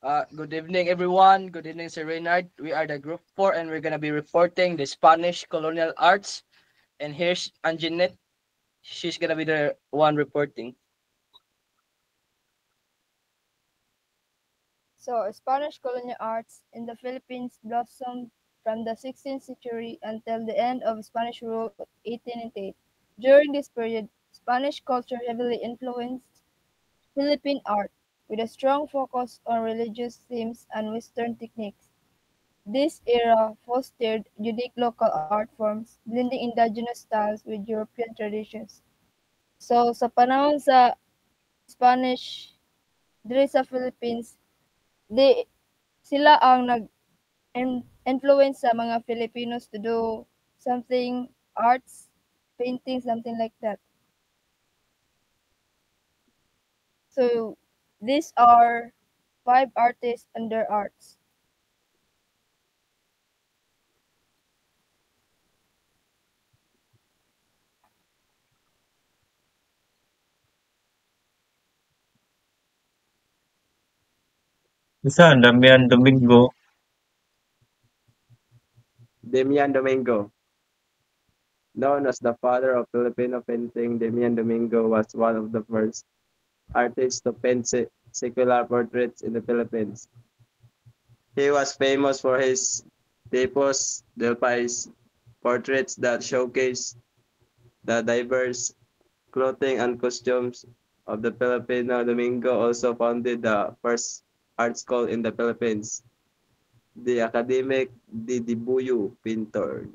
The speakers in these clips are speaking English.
Good evening, everyone. Good evening, Sir Reynard. We are the Group 4, and we're going to be reporting the Spanish colonial arts. And here's Anjanette. She's going to be the one reporting. So, Spanish colonial arts in the Philippines blossomed from the 16th century until the end of Spanish rule 1898. During this period, Spanish culture heavily influenced Philippine art, with a strong focus on religious themes and Western techniques. This era fostered unique local art forms, blending indigenous styles with European traditions. So, sa panahon sa Spanish diri sa Philippines, di sila ang influence sa mga Filipinos to do something arts, painting, something like that. So these are five artists under arts. Isa, Damian Domingo. Damian Domingo. Known as the father of Filipino painting, Damian Domingo was one of the first artists to paint secular portraits in the Philippines. He was famous for his Tipos del Pais portraits that showcase the diverse clothing and costumes of the Filipino. Domingo also founded the first art school in the Philippines, the Academic de Dibuyo Pintor.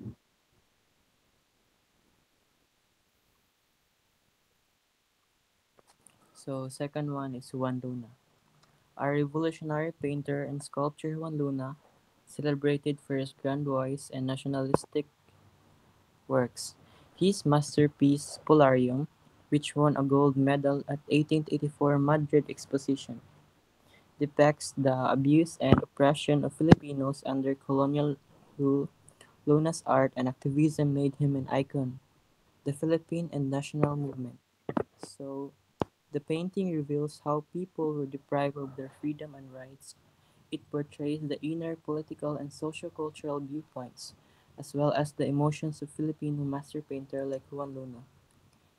So second one is Juan Luna. A revolutionary painter and sculptor, Juan Luna celebrated for his grandiose and nationalistic works. His masterpiece, Polarium, which won a gold medal at 1884 Madrid Exposition, depicts the abuse and oppression of Filipinos under colonial rule. Luna's art and activism made him an icon, the Philippine and national movement. So, the painting reveals how people were deprived of their freedom and rights. It portrays the inner political and socio-cultural viewpoints, as well as the emotions of Filipino master painter like Juan Luna.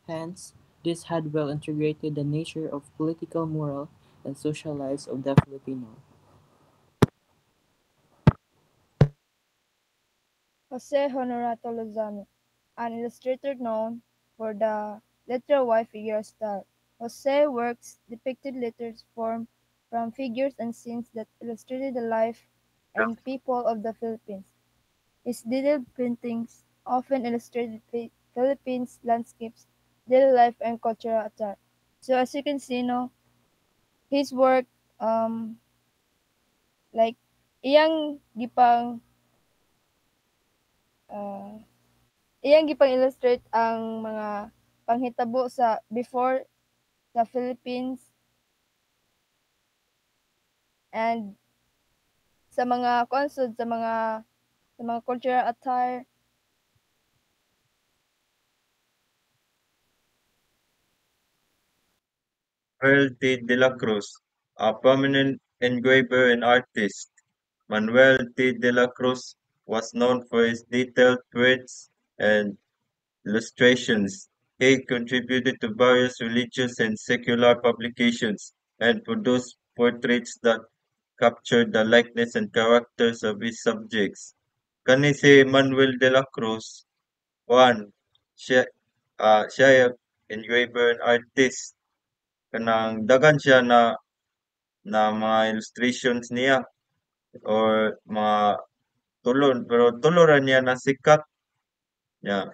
Hence, this had well integrated the nature of political, moral, and social lives of the Filipino. Jose Honorato Lozano, an illustrator known for the letter Y figure style. Jose works depicted letters formed from figures and scenes that illustrated the life and people of the Philippines. His detailed paintings often illustrated Philippines landscapes, daily life, and cultural attire. So as you can see, no, his work, like iyang gipang uh, iyang gipang illustrate ang mga panghitabo sa before sa Philippines and sa mga konsod sa mga cultural attire. Manuel T. de la Cruz, a prominent engraver and artist. Manuel T. de la Cruz was known for his detailed prints and illustrations. He contributed to various religious and secular publications and produced portraits that captured the likeness and characters of his subjects. Kani si Manuel de la Cruz, one, siya, siya ay engraver and artist. Kanang daghan siya na mga illustrations niya or mga tulon pero tuloran niya na sikat niya.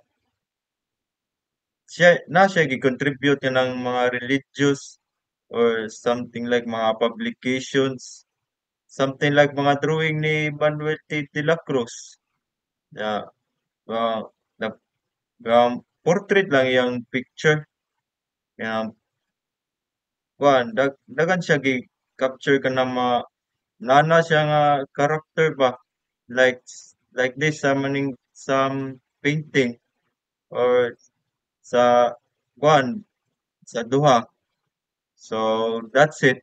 Siya gi-contribute niya ng mga religious or something like mga publications, something like mga drawing ni Manuel T. de la Cruz. Yeah, uh, na, portrait lang yung picture. Kaya, daghan siya gi-capture ka ng mga nana siya nga character ba like like this sa maning some painting or sa kuan sa duha. So that's it.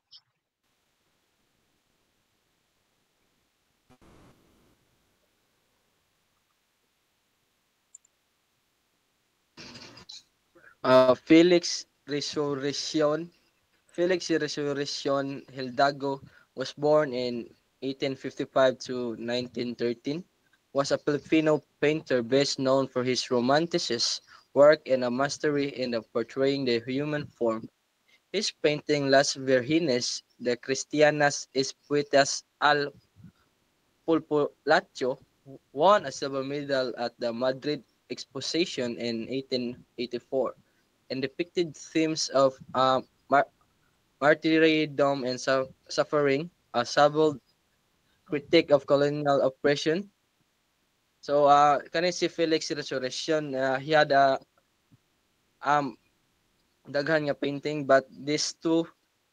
Felix Resurrección Felix Resurrección Hidalgo was born in 1855 to 1913. Was a Filipino painter best known for his romanticist work and a mastery in portraying the human form. His painting Las Virgenes de Cristianas Espuetas al Pulpolatio won a silver medal at the Madrid Exposition in 1884 and depicted themes of martyrdom and suffering, a subtle critique of colonial oppression. So, kanin si Felix Resurrection, he had a um, daghan nga painting, but this two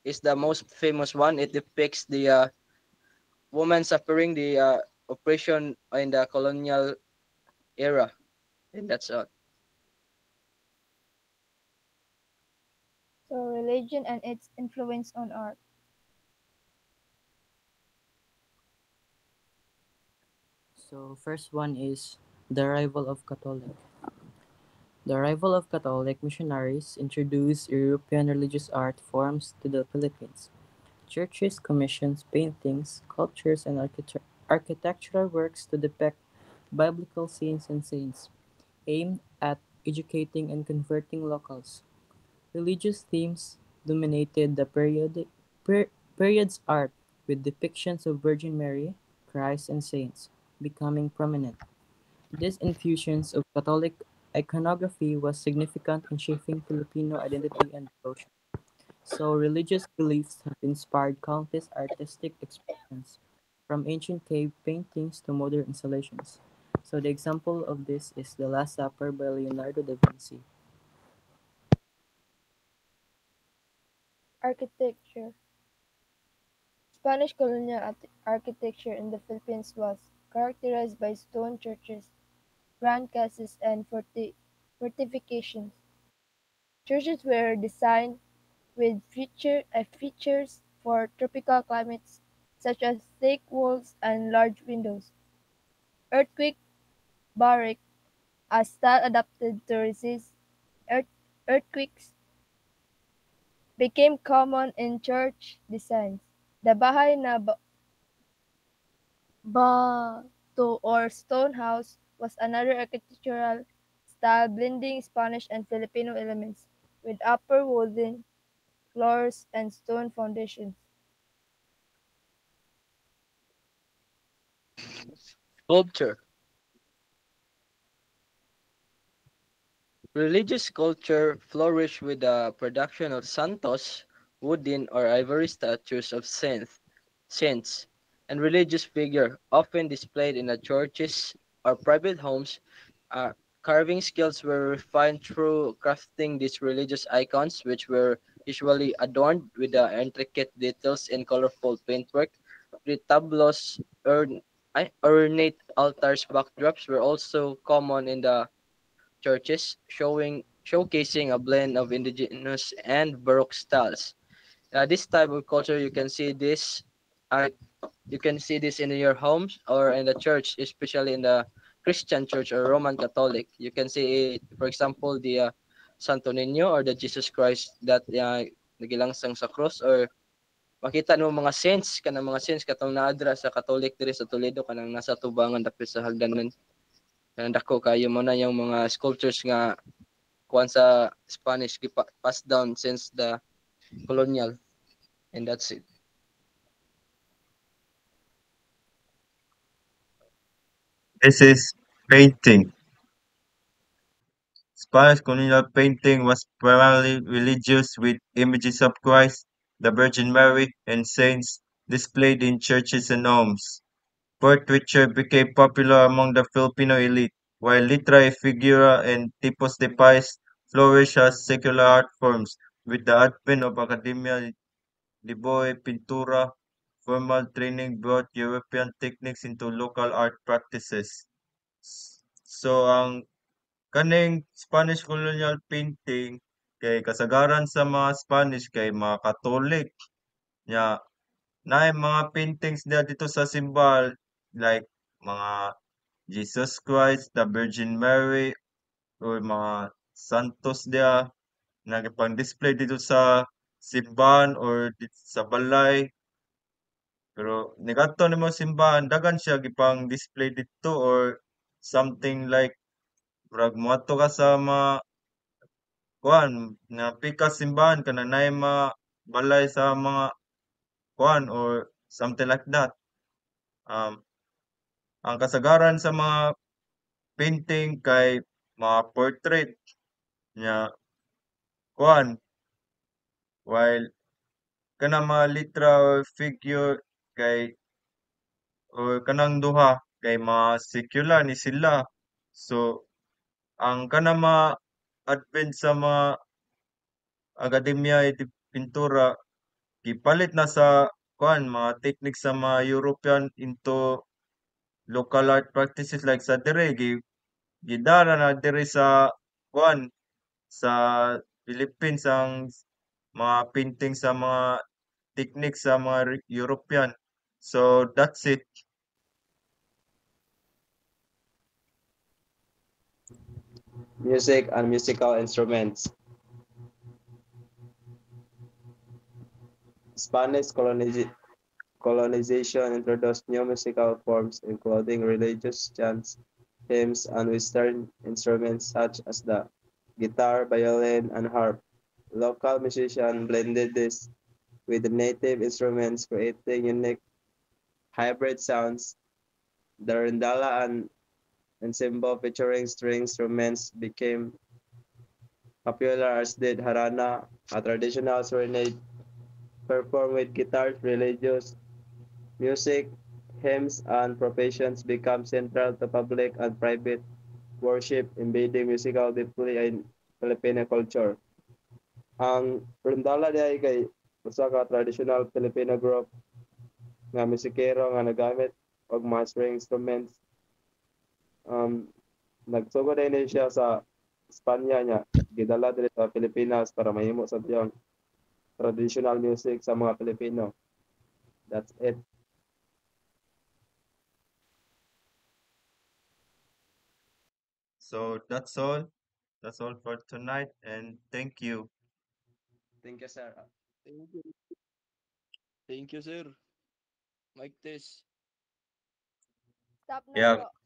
is the most famous one. It depicts the woman suffering the oppression in the colonial era, and that's all. So, religion and its influence on art. So first one is the arrival of Catholic. The arrival of Catholic missionaries introduced European religious art forms to the Philippines. Churches commissioned paintings, sculptures, and architectural works to depict biblical scenes and saints, aimed at educating and converting locals. Religious themes dominated the period's art, with depictions of Virgin Mary, Christ, and saints becoming prominent. This infusion of Catholic iconography was significant in shaping Filipino identity and devotion. So, religious beliefs have inspired countless artistic expressions, from ancient cave paintings to modern installations. So, the example of this is The Last Supper by Leonardo da Vinci. Architecture. Spanish colonial architecture in the Philippines was characterized by stone churches, grand castles, and fortifications. Churches were designed with features for tropical climates, such as thick walls and large windows. Earthquake barrack, a style adapted to resist earth- earthquakes, became common in church designs. The bahay na bato or stone house was another architectural style blending Spanish and Filipino elements, with upper wooden floors and stone foundations. Sculpture. Religious culture flourished with the production of santos, wooden or ivory statues of saints, and religious figure, often displayed in the churches or private homes. Uh, Carving skills were refined through crafting these religious icons, which were usually adorned with the intricate details and colorful paintwork. The tableaus, ornate altars, backdrops were also common in the churches, showcasing a blend of indigenous and Baroque styles. This type of culture, uh, you can see this in your homes or in the church, especially in the Christian church or Roman Catholic. You can see, for example, the Santo Niño or the Jesus Christ that nagilangsang sa cross, or makita no mga saints kanang mga saints katong naadra sa Catholic diri sa Toledo kanang nasa tubangan dapit sa hagdanan. Kanang dako kayo mo na yung mga sculptures nga kuan sa Spanish passed down since the colonial, and that's it. This is painting. Spanish colonial painting was primarily religious with images of Christ, the Virgin Mary, and saints displayed in churches and homes. Portraiture became popular among the Filipino elite, while literary figura and tipos de pais flourished as secular art forms. With the advent of Academia Liboy Pintura, formal training brought European techniques into local art practices. So ang kaning Spanish colonial painting kay kasagaran sa mga Spanish kay mga Katolik nya naay mga paintings nila dito sa simbal like mga Jesus Christ, the Virgin Mary or mga santos dia nagipang-display dito sa simbahan or sa balay. Pero nigadto nimo simbahan, daghan siya gipang-display dito or something like murag moadto ka sa mga kuan nga pikas simbahan kanang mga balay sa mga kuan or something like that. Um, ang kasagaran sa mga painting kay mga portrait nya kuan while kanang mga litra or figure kay or kanang duha kay mga secular ni sila. So ang kanang mga advent sa mga akademya pintura gipalit na sa kuan mga technique sa mga European into local art practices like sa dere gidala na dere sa kuan sa Philippines ang mga painting sa mga technique sa mga European. So that's it. Music and musical instruments. Spanish colonization introduced new musical forms, including religious chants, hymns, and Western instruments such as the guitar, violin, and harp. Local musicians blended this with the native instruments, creating unique hybrid sounds. The rondalla and ensemble featuring string instruments became popular, as did harana, a traditional serenade performed with guitars. Religious music, hymns, and professions become central to public and private worship, embedding musical deeply in Filipino culture. Ang rondalla diay kay usa ka traditional Filipino group nga musikero nga nagamit og mga string instruments. Nagsugod din siya sa Espanya niya, gidala diri sa Pilipinas para mahimo sa tiyang traditional music sa mga Pilipino. That's it. So that's all. That's all for tonight and thank you. Thank you, sir. Thank you. Thank you, sir. Mic test. Stop na Yeah, po.